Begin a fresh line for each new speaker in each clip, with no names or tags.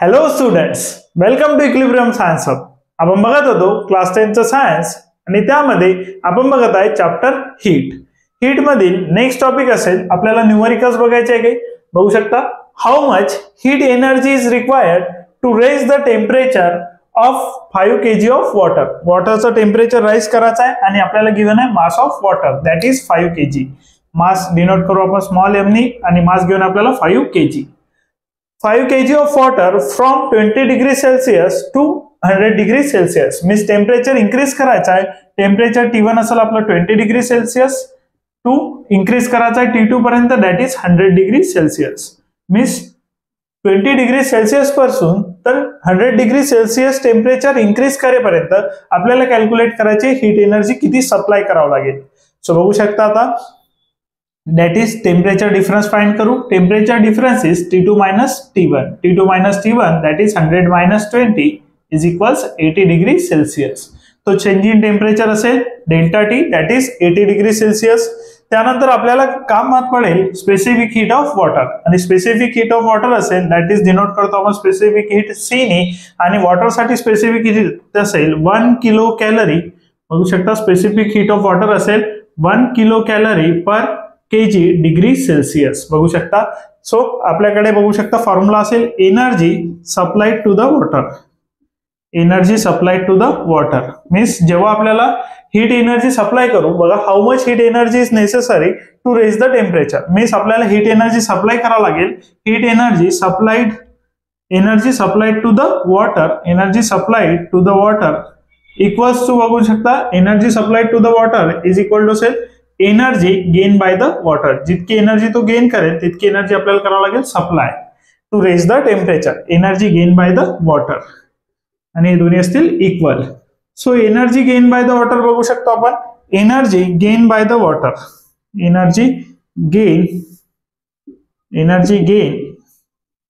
Hello students, welcome to equilibrium science hub. आपण बघत होतो क्लास 10 चा सायन्स आणि त्यामध्ये आपण बघत आहे चॅप्टर हीट. हीट मधील नेक्स्ट टॉपिक असेल आपल्याला न्यूमेरिकल्स बघायचे आहे. बघू शकता how much heat energy is required to raise the temperature of 5 kg of water. वॉटरचं टेम्परेचर राइज करायचं आहे आणि आपल्याला गिवन आहे mass of water that is 5 kg. Mass denote करू आपण स्मॉल m नी आणि मास गिवन आपल्याला 5 kg. 5 kg of water from 20 degree Celsius to 100 degree Celsius means temperature increase करायचं आहे. टेम्परेचर T1 असेल आपलं 20 डिग्री सेल्सिअस टू इंक्रीज करायचं आहे T2 पर्यंत that is 100 degree Celsius. Means 20 degree Celsius पासून तर 100 डिग्री सेल्सिअस टेम्परेचर इंक्रीज करेपर्यंत आपल्याला कॅल्क्युलेट करायचे हीट एनर्जी किती सप्लाय करावं लागेल. सो बघू शकता आता that is temperature difference find करू. temperature difference is T2 minus T1. T2 minus T1 that is 100 minus 20 is equals 80 degree Celsius. तो change in temperature असेल delta T that is 80 degree Celsius. त्यानंतर आपल्याला काम माहित पडेल स्पेसिफिक हीट ऑफ वॉटर आणि specific heat of water असेल that is denote करतो आपण स्पेसिफिक हीट C ने आणि वॉटर साठी स्पेसिफिक हीट असेल 1 किलो कॅलरी. बघू शकता स्पेसिफिक हीट ऑफ वॉटर असेल 1 किलो कॅलरी पर kg डिग्री सेल्सिअस. बघू शकता. सो आपल्याकडे बघू शकता फॉर्म्युला असेल energy supplied to the water. Energy supplied to the water means जेव्हा आपल्याला हीट एनर्जी सप्लाय करू बघा how much heat energy is necessary to raise the temperature. Means आपल्याला हीट एनर्जी सप्लाय करावं लागेल. Heat energy supplied to the water. Energy supplied to the water equals to बघू शकता energy supplied to the water is equal to असेल energy gain by the water. जितकी energy तो gain करेल तितकी energy आपल्याला करावं लागेल supply to raise the temperature. Energy gain by the water आणि हे दोन्ही असतील equal. So energy gain by the water बघू शकतो आपण energy gain by the water. Energy gain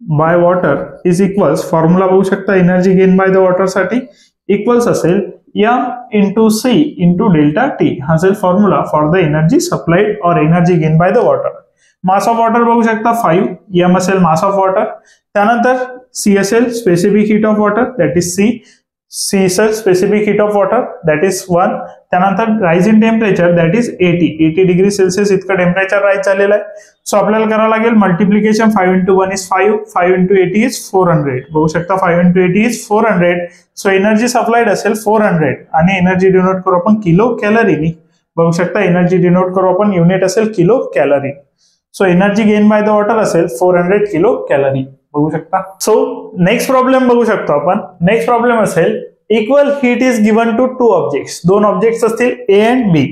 by water is equals formula बघू शकता energy gain by the water साठी इक्वल्स असेल m into C into delta T. हा असेल formula for the energy supplied और energy gain by the water. Mass of water बघू शकता 5 m असेल मास ऑफ वॉटर. त्यानंतर C असेल specific heat of water that is C असेल specific heat of water that is 1. त्यानंतर rise in temperature that is 80 degree Celsius इतकं temperature rise झालेलं आहे. सो आपल्याला करावं लागेल multiplication 5 into 1 is 5 into 80 is 400. बघू शकता 5 into 80 is 400. So energy supplied असेल 400 आणि एनर्जी डिनोट करू आपण किलो कॅलरीनी. बघू शकता एनर्जी डिनोट करू आपण युनिट असेल kilo calorie. So energy gain by the water असेल 400 किलो कॅलरी. बघू शकता. सो नेक्स्ट प्रॉब्लेम बघू शकतो आपण. नेक्स्ट प्रॉब्लेम असेल equal heat is given to 2 objects. 2 objects असतील A अँड B.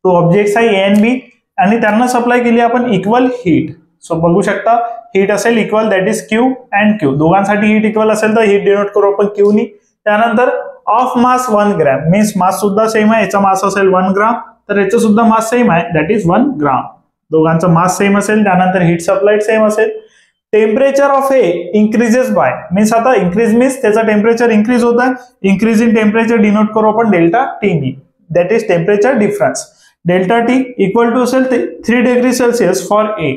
2 ऑब्जेक्ट्स आहे A अँड B आणि त्यांना सप्लाय केली आपण इक्वल हीट. सो बघू शकता हीट असेल equal that is Q and Q. दोघांसाठी हीट इक्वल असेल तर हीट डिनोट करू आपण Q नी. त्यानंतर of mass 1 gram means mass सुद्धा सेम आहे. याचा मास असेल 1 ग्राम तर याचं सुद्धा मास सेम आहे दॅट इज 1 ग्राम. दोघांचा मास सेम असेल. त्यानंतर हीट सप्लाइड सेम असेल. Temperature of A increases by means आता इंक्रीज मीन्स त्याचा टेम्परेचर इंक्रीज होत आहे. इंक्रीज इन टेम्परेचर डिनोट करू आपण डेल्टा टी नी that is temperature difference. Delta T equal to असेल 3 degree Celsius for A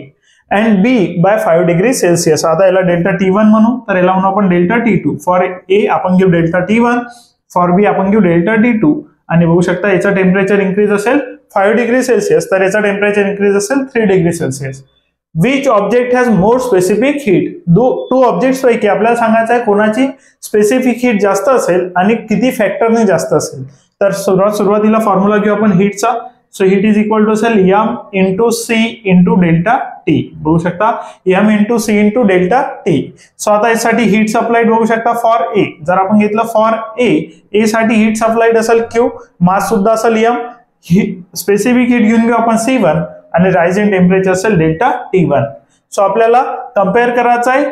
and B by 5 degree Celsius. आता याला डेल्टा T1 म्हणू तर याला म्हणू आपण डेल्टा T2. फॉर ए आपण घेऊ डेल्टा T1 फॉर बी आपण घेऊ डेल्टा T2 आणि बघू शकता याचा टेम्परेचर इंक्रीज असेल 5 डिग्री सेल्सिअस तर याचा टेम्परेचर इंक्रीज असेल 3 degree Celsius. Which object has more specific heat. 2 objects पैकी आपल्याला सांगायचं आहे कोणाची स्पेसिफिक हीट जास्त असेल आणि किती फॅक्टरने जास्त असेल. तर सुरुवातीला फॉर्म्युला घेऊ आपण हीटचा. So heat is equal to असेल m into C into delta T. बघू शकता m into C into delta T. So आता यासाठी हीट सप्लाइड बघू शकता फॉर A. जर आपण घेतलं फॉर A साठी हीट सप्लाइड असेल Q. मास सुद्धा असेल m. स्पेसिफिक हीट घेऊन घेऊ आपण C1 आणि राइज इन टेम्परेचर असेल डेल्टा T1. सो आपल्याला कम्पेअर करायचं आहे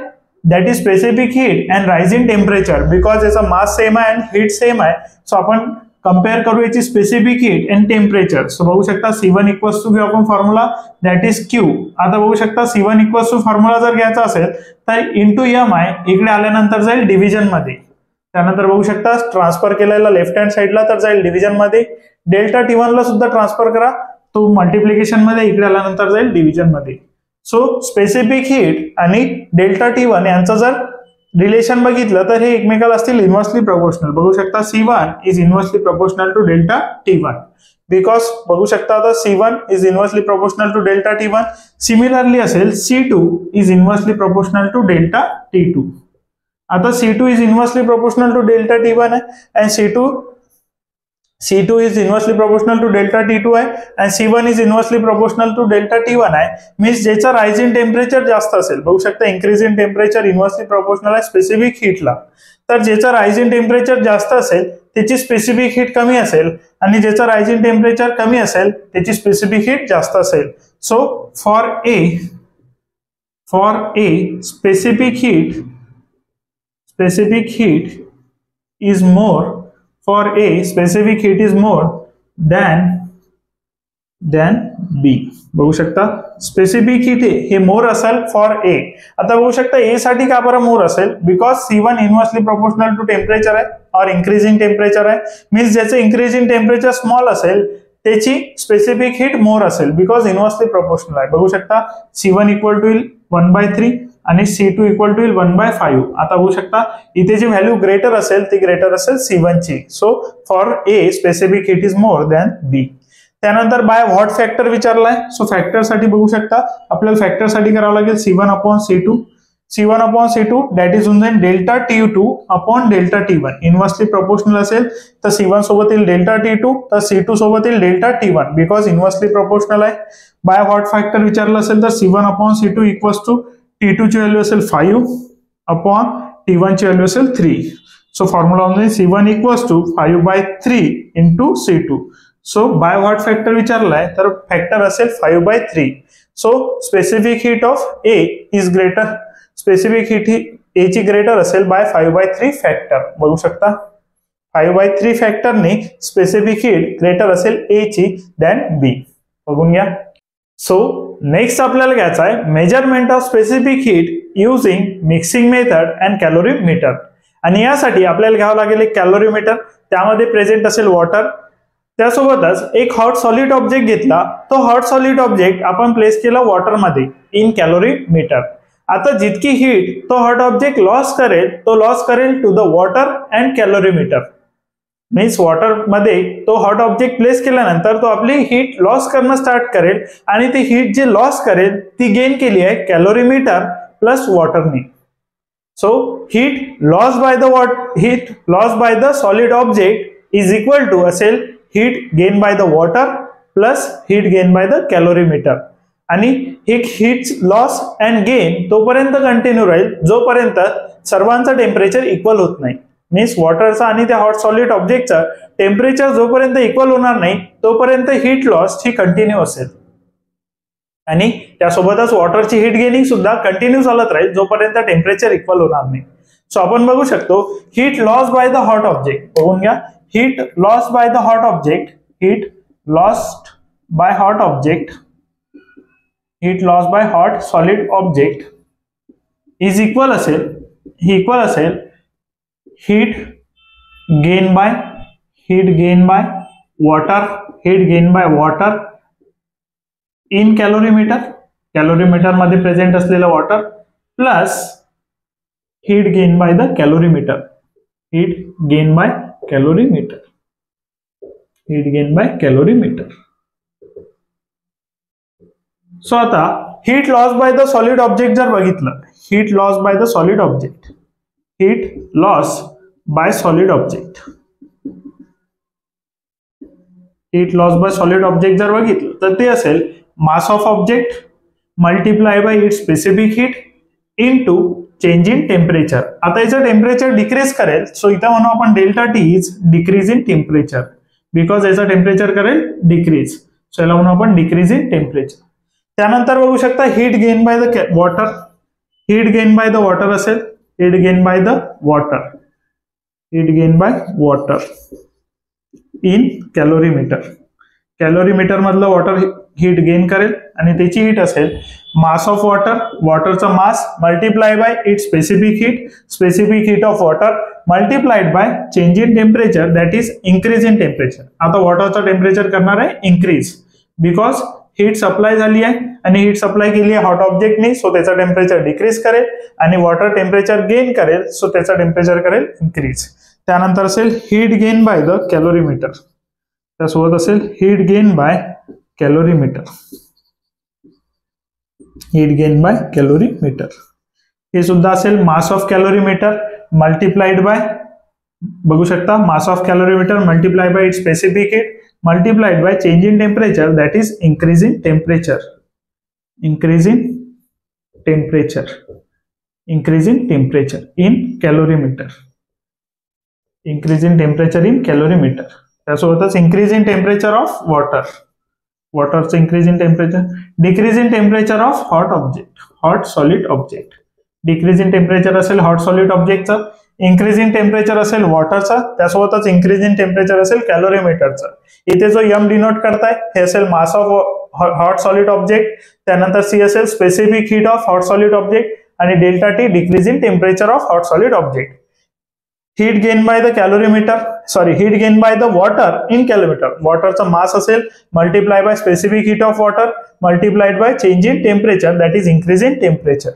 that is specific heat and rise in temperature because याचा मास सेम आहे अँड हीट सेम आहे. सो आपण कम्पेअर करू याची specific heat and temperature. So बघू शकता C1 इक्वल्स टू घेऊ आपण फॉर्म्युला दॅट इज Q. आता बघू शकता C1 इक्वल्स टू फॉर्म्युला जर घ्यायचा असेल तर इंटू m आहे इकडे आल्यानंतर जाईल डिव्हिजन मध्ये. त्यानंतर बघू शकता ट्रान्सफर केलेला लेफ्ट हँड साइडला तर जाईल डिव्हिजन मध्ये. डेल्टा T1 ला सुद्धा ट्रान्सफर करा तो मल्टिप्लिकेशन मध्ये इकडे आल्यानंतर जाईल डिव्हिजन मध्ये. सो स्पेसिफिक हीट आणि डेल्टा T1 यांचा जर रिलेशन बघितलं तर हे एकमेकाला असतील इन्व्हर्सली प्रोपोर्शनल. बघू शकता C1 is inversely proportional to delta T1 because बघू शकता आता C1 is inversely proportional to delta T1. Similarly असेल C2 is inversely proportional to delta T2. आता C2 is inversely proportional to delta T1 आहे and C2 is inversely proportional to delta T2 आहे and C1 is inversely proportional to delta T1 आहे. Means ज्याचा rise in temperature जास्त असेल, बघू शकता increase in temperature inversely proportional आहे specific हीटला. तर ज्याचा राइज इन टेम्परेचर जास्त असेल त्याची स्पेसिफिक हीट कमी असेल आणि ज्याचा राइज इन टेम्परेचर कमी असेल त्याची स्पेसिफिक हीट जास्त असेल. So for A specific heat is more. For A, specific heat is more than B. बघू शकता स्पेसिफिक हीट हे मोर असेल फॉर ए. आता बघू शकता ए साठी का बरं मोर असेल, because C1 inversely proportional to temperature आहे और इंक्रीजिंग टेम्परेचर आहे. मीन्स ज्याचं इंक्रीजिंग टेम्परेचर स्मॉल असेल त्याची स्पेसिफिक हीट मोर असेल बिकॉज इन्व्हर्सली प्रोपोर्शनल आहे. बघू शकता C1 इक्वल टू 1/3 आणि C2 इक्वल टू 1/5. आता बघू शकता इथे जी व्हॅल्यू ग्रेटर असेल ती ग्रेटर असेल C1 ची. So for A specific heat is more than B. त्यानंतर बाय व्हॉट फॅक्टर विचारलाय. सो फॅक्टर साठी बघू शकता आपल्याला फॅक्टर साठी करावं लागेल C1/C2 दॅट इज होऊन जाईल delta T2 upon delta T1. Inversely proportional असेल तर C1 सोबत येईल डेल्टा T2 तर C2 सोबत येईल delta T1 because inversely proportional आहे. बाय व्हॉट फॅक्टर विचारलं असेल तर C1/C2 इक्वल्स टू T2 ची व्हॅल्यू असेल 5 अपॉन T1 ची व्हॅल्यू असेल 3. सो फॉर्म्युला होऊन जाईल C1 equals to 5/3 into C2. So by what factor विचारलाय तर फॅक्टर असेल 5/3. So specific heat of A is greater, specific heat ही ए ची ग्रेटर असेल बाय 5/3 फॅक्टर. बघू शकता 5/3 फॅक्टरने स्पेसिफिक हीट ग्रेटर असेल ए ची दॅन बी. बघून घ्या. सो नेक्स्ट आपल्याला घ्यायचा आहे measurement of specific heat using mixing method and calorimeter. आणि यासाठी आपल्याला घ्यावं लागेल एक कॅलोरीमीटर, त्यामध्ये प्रेझेंट असेल वॉटर, त्यासोबतच एक हॉट सॉलिड ऑब्जेक्ट घेतला. तो हॉट सॉलिड ऑब्जेक्ट आपण प्लेस केला वॉटरमध्ये इन कॅलोरीमीटर. आता जितकी हीट तो हॉट ऑब्जेक्ट लॉस करेल तो लॉस करेल to the water and calorimeter. Means water मध्ये तो हॉट ऑब्जेक्ट प्लेस केल्यानंतर तो आपली हीट लॉस करणं स्टार्ट करेल आणि ती हीट जी लॉस करेल ती गेन केली आहे कॅलोरीमीटर प्लस वॉटरने. So heat loss by the solid object is equal to असेल heat gain by the water plus heat gain by the calorimeter. आणि ही हीट लॉस अँड गेन तोपर्यंत कंटिन्यू राहील जोपर्यंत सर्वांचं टेम्परेचर इक्वल होत नाही. मीन्स वॉटरचा आणि त्या हॉट सॉलिड ऑब्जेक्टचा टेम्परेचर जोपर्यंत इक्वल होणार नाही तोपर्यंत हीट लॉस ही कंटिन्यू असेल आणि त्यासोबतच वॉटरची हीट गेनिंग सुद्धा कंटिन्यू चालत राहील जोपर्यंत टेम्परेचर इक्वल होणार नाही. सो आपण बघू शकतो heat loss by the hot object. बघून घ्या heat loss by the hot object, heat lost by hot object, heat loss by hot solid object is equal असेल heat gain by water in calorimeter मध्ये present असलेलं water plus heat gain by the calorimeter, so आता heat loss by the solid object जर बघितलं, heat loss by solid object जर बघितलं तर ते असेल mass of object multiply by its specific heat into change in temperature. आता याचं टेम्परेचर डिक्रीज करेल, सो इथं म्हणू आपण delta T is decrease in temperature because याचं टेम्परेचर करेल डिक्रीज. सो याला म्हणू आपण डिक्रीज इन टेम्परेचर. त्यानंतर बघू शकता heat gain by the water, असेल heat gain by water in calorimeter मधलं वॉटर हीट गेन करेल आणि त्याची हीट असेल मास ऑफ वॉटरचा mass multiply by it specific heat of water multiplied by change in temperature that is increase in temperature. आता वॉटरचं temperature करणार आहे इंक्रीज बिकॉज हीट सप्लाय झाली आहे आणि हीट सप्लाय केली आहे हॉट ऑब्जेक्टनी, सो त्याचा टेम्परेचर डिक्रीज करेल, आणि वॉटर टेम्परेचर गेन करेल, सो त्याचा टेम्परेचर करेल इन्क्रीज. त्यानंतर असेल heat gain by the calorimeter. त्यासोबत असेल heat gain by calorimeter. Heat gain by calorimeter हे सुद्धा असेल mass of calorimeter multiplied by, बघू शकता, mass of calorimeter multiplied by its specific heat multiplied by change in temperature, that is increase in temperature. Increase in temperature, increase in temperature in calorimeter. Increase in temperature in calorimeter. त्यासोबतच increase in temperature of water, वॉटरचं increase in temperature. Decrease in temperature of hot object, hot solid object. Decrease in temperature असेल hot solid ऑब्जेक्टचं, increase in temperature असेल वॉटरचं, त्यासोबतच increase in temperature असेल कॅलोरीमीटरचं. इथे जो यम डिनोट करताय हे असेल mass of hot solid object, त्यानंतर सी असेल specific heat of hot solid object, आणि delta T decrease in temperature of hot solid object. Heat gain by the calorimeter, sorry heat gain by the water in calorimeter. वॉटरचा mass असेल multiply by specific heat of water multiplied by change in temperature, that is increase in temperature.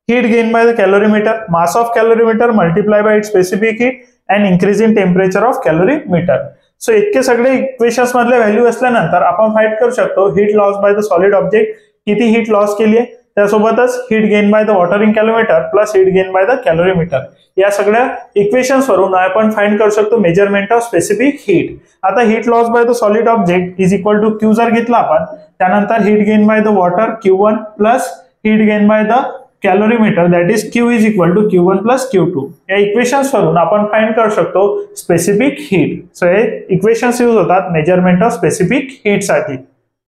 Heat gain by the calorimeter, mass of calorimeter multiply by its specific heat and increase in temperature of calorimeter. So इतके सगळे equations मधले value असल्यानंतर आपण find करू शकतो heat loss by the solid object किती heat loss केली आहे, त्यासोबतच heat gain by the water in calorimeter plus heat gain by the calorimeter. या सगळ्या इक्वेशन्स वरून आपण फाइंड करू शकतो मेजरमेंट ऑफ स्पेसिफिक हीट. आता heat loss by the solid object is equal to Q जर घेतला आपण, त्यानंतर heat gain by the water Q1 plus heat gain by the calorimeter, that is Q is equal to Q1 plus Q2. या equations वरून आपण find करू शकतो specific heat. So हे इक्वेशन्स यूज होतात मेजरमेंट ऑफ स्पेसिफिक हीट साठी.